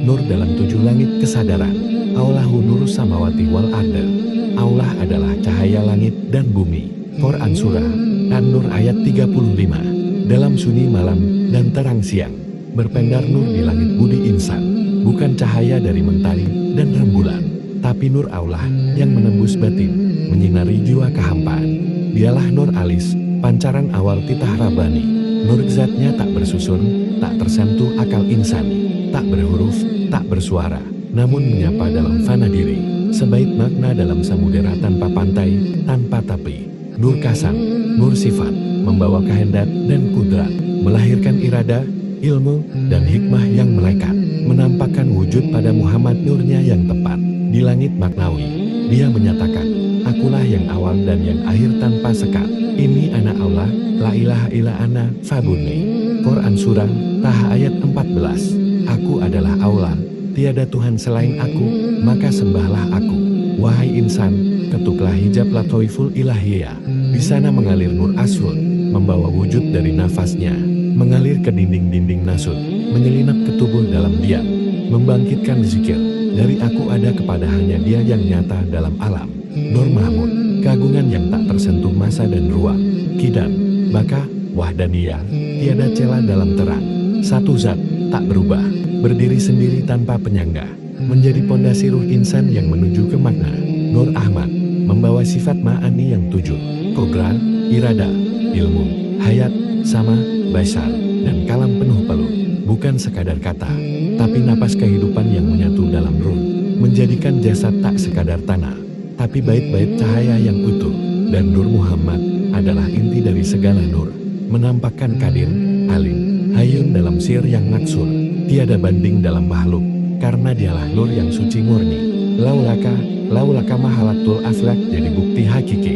nur dalam 7 langit kesadaran. Aulahu nurus samawati wal arda. Allah adalah cahaya langit dan bumi. Quran Surah An-Nur ayat 35. Dalam sunyi malam dan terang siang, berpendar nur di langit budi insan. Bukan cahaya dari mentari dan rembulan, tapi nur Allah yang menembus batin, menyinari jiwa kehampaan. Dialah nur alis, pancaran awal titah rabani. Nur zatnya tak bersusun, tak tersentuh akal insani, tak berhuruf, tak bersuara, namun menyapa dalam fana diri. Sebaik makna dalam samudera tanpa pantai, tanpa tapi. Nur kasang, nur sifat, membawa kehendak dan kudrat, melahirkan irada, ilmu, dan hikmah yang melekat, menampakkan wujud pada Muhammad nurnya yang tepat. Di langit maknawi, dia menyatakan, akulah yang awal dan yang akhir tanpa sekat. Ini ana Allah, la ilaha illa ana, fa'budni. Quran Surah Taha ayat 14. Aku adalah Allah, tiada Tuhan selain aku, maka sembahlah aku. Wahai insan, ketuklah hijab latoiful ilahiyah. Di sana mengalir nur asrul, membawa wujud dari nafasnya, mengalir ke dinding-dinding nasut, menyelinap ke tubuh dalam diam, membangkitkan zikir. Dari aku ada kepada hanya dia yang nyata dalam alam. Nur Mahmud, keagungan yang tak tersentuh masa dan ruang. Kidam, baka, wahdaniyah, tiada celah dalam terang. Satu zat, tak berubah, berdiri sendiri tanpa penyangga, menjadi pondasi ruh insan yang menuju ke makna. Nur Ahmad, membawa sifat ma'ani yang 7, kodrat, irada, ilmu, hayat, sama, basar, dan kalam penuh peluh. Bukan sekadar kata, tapi napas kehidupan yang menyatu dalam ruh, menjadikan jasad tak sekadar tanah, tapi bait-bait cahaya yang utuh. Dan Nur Muhammad adalah inti dari segala nur, menampakkan kadir, alim, hayun dalam sir yang naksur, tiada banding dalam makhluk, karena dialah nur yang suci murni. Laulaka mahalatul aflak jadi bukti hakiki.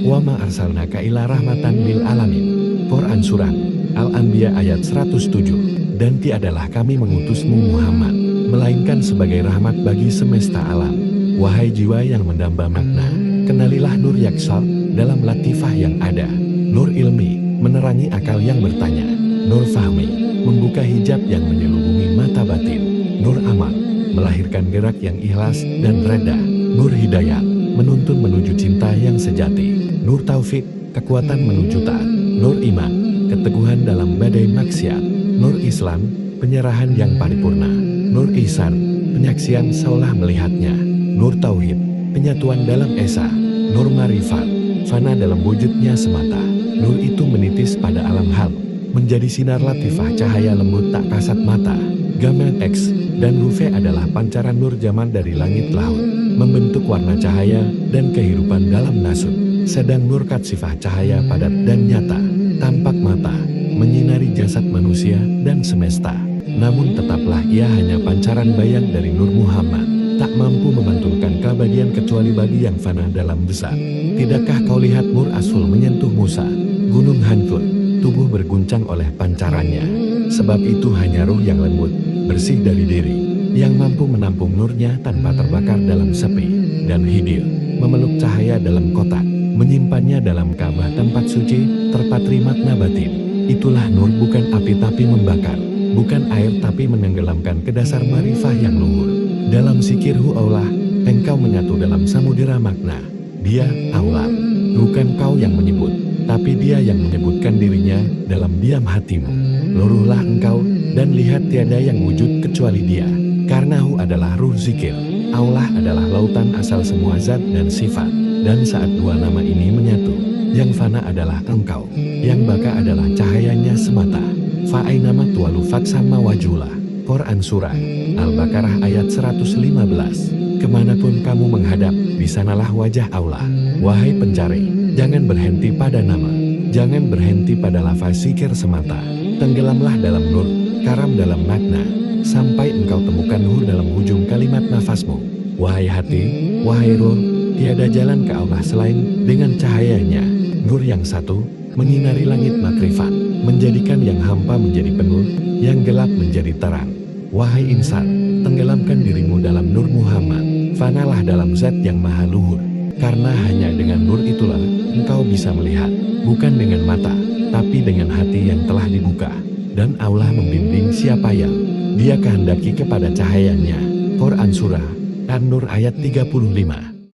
Wa ma arsalnaka ila rahmatan lil alamin. Quran Surah Al-Anbiya ayat 107. Dan tiadalah kami mengutusmu Muhammad, melainkan sebagai rahmat bagi semesta alam. Wahai jiwa yang mendamba makna, kenalilah nur yaksal dalam latifah yang ada. Nur ilmi, menerangi akal yang bertanya. Nur fahmi, membuka hijab yang menyelubungi mata batin. Nur amal, melahirkan gerak yang ikhlas dan reda. Nur hidayat, menuntun menuju cinta yang sejati. Nur taufik, kekuatan menuju taat. Nur iman, keteguhan dalam badai maksiat. Nur Islam, penyerahan yang paripurna. Nur ihsan, penyaksian seolah melihatnya. Nur tauhid, penyatuan dalam esa. Nur marifat, fana dalam wujudnya semata. Nur itu menitis pada alam hal, menjadi sinar latifah cahaya lembut tak kasat mata. Gamma X dan Rufe adalah pancaran nur zaman dari langit laut, membentuk warna cahaya dan kehidupan dalam nasut. Sedang nur katsifah cahaya padat dan nyata, tampak mata, menyinari jasad manusia dan semesta. Namun tetaplah ia hanya pancaran bayang dari Nur Muhammad, tak mampu memantulkan keabadian kecuali bagi yang fana dalam besar. Tidakkah kau lihat Nur Asful menyentuh Musa? Gunung hancur, tubuh berguncang oleh pancarannya. Sebab itu hanya ruh yang lembut, bersih dari diri, yang mampu menampung nurnya tanpa terbakar dalam sepi. Dan Hidir, memeluk cahaya dalam kotak, menyimpannya dalam Ka'bah tempat suci, terpatri makna batin. Itulah nur bukan api tapi membakar, bukan air tapi menenggelamkan ke dasar marifah yang luhur. Dalam zikirhu Allah, engkau menyatu dalam samudera makna. Dia Allah, bukan kau yang menyebut, tapi dia yang menyebutkan dirinya dalam diam hatimu. Luruhlah engkau dan lihat tiada yang wujud kecuali dia, karena hu adalah ruh zikir. Allah adalah lautan asal semua zat dan sifat. Dan saat dua nama ini menyatu, yang fana adalah engkau, yang baka adalah cahayanya semata. Fa'ainama tuwalu fatsama wajhulah. Quran Surah Al-Baqarah ayat 115. Kemanapun kamu menghadap, di sanalah wajah Allah. Wahai pencari, jangan berhenti pada nama, jangan berhenti pada lafaz zikir semata. Tenggelamlah dalam nur, karam dalam makna, sampai engkau temukan nur dalam ujung kalimat nafasmu. Wahai hati, wahai ruh, tiada jalan ke Allah selain dengan cahayanya. Nur yang satu, menyinari langit makrifat, menjadikan yang hampa menjadi penuh, yang gelap menjadi terang. Wahai insan, tenggelamkan dirimu dalam Nur Muhammad, fanalah dalam zat yang maha luhur. Karena hanya dengan nur itulah, engkau bisa melihat, bukan dengan mata, tapi dengan hati yang telah dibuka. Dan Allah membimbing siapa yang Dia kehendaki kepada cahayanya. Quran Surah An-Nur ayat 35.